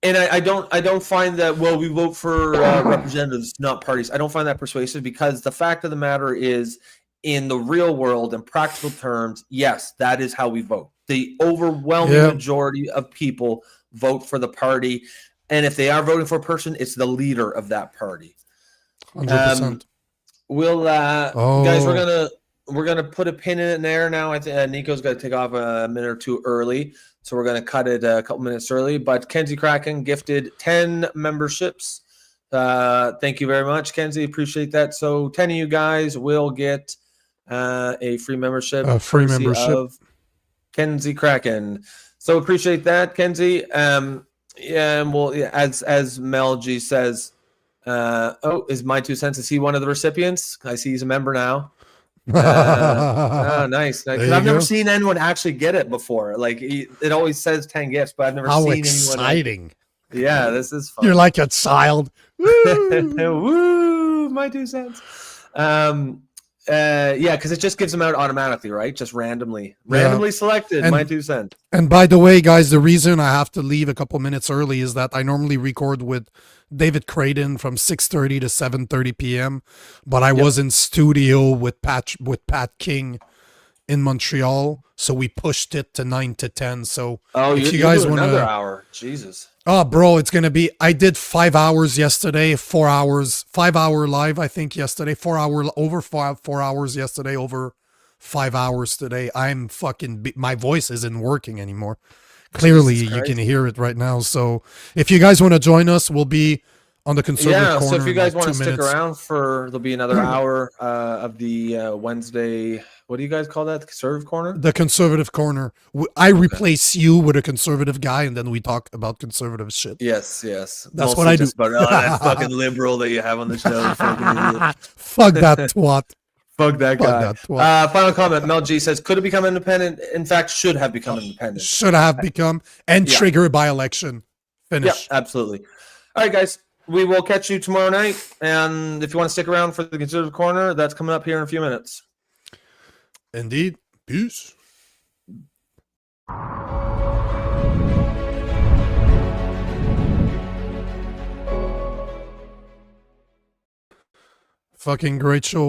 S2: And I don't find that, well, we vote for representatives, not parties. I don't find that persuasive, because the fact of the matter is, in the real world, in practical terms, yes, that is how we vote. The overwhelming majority of people vote for the party. And if they are voting for a person, it's the leader of that party.
S1: 100%.
S2: Guys, we're gonna put a pin in it there now. I think Nico's got to take off a minute or two early, so we're gonna cut it a couple minutes early. But Kenzie Kraken gifted 10 memberships. Thank you very much, Kenzie. Appreciate that. So 10 of you guys will get a free membership.
S1: Free
S2: courtesy
S1: membership.
S2: of Kenzie Kraken. So appreciate that, Kenzie. Yeah, well, yeah, as Mel G says, is my 2 cents? Is he one of the recipients? I see he's a member now. Nice. I've never seen anyone actually get it before. Like it always says 10 gifts, but I've never seen anyone. How
S1: exciting!
S2: Yeah, this is fun.
S1: You're like a child. Woo!
S2: Woo! My 2 cents. Yeah, because it just gives them out automatically, right? Just randomly selected. And, my 2 cents.
S1: And by the way, guys, the reason I have to leave a couple minutes early is that I normally record with David Creighton from 6:30 to 7:30 p.m. But I was in studio with Pat King in Montreal, so we pushed it to 9 to 10. So
S2: if you guys want another hour, Jesus.
S1: Oh, bro, it's going to be, I did 5 hours yesterday, 4 hours, 5 hour live, I think yesterday, 4 hours yesterday, over 5 hours today. I'm fucking, my voice isn't working anymore. Clearly, you can hear it right now. So if you guys want to join us, we'll be on the conservative corner.
S2: So if you guys want to stick around there'll be another hour of the Wednesday. What do you guys call that? The conservative corner?
S1: The conservative corner. I replace you with a conservative guy, and then we talk about conservative shit.
S2: Yes.
S1: That's
S2: mostly
S1: what I do.
S2: About, that fucking liberal that you have on the show.
S1: Fuck that twat.
S2: Fuck that guy. Final comment. Mel G says, could have become independent. In fact, should have become independent.
S1: Should have become, and trigger by election. Finish.
S2: Yeah, absolutely. All right, guys. We will catch you tomorrow night. And if you want to stick around for the conservative corner, that's coming up here in a few minutes.
S1: Indeed. Peace. Fucking great show.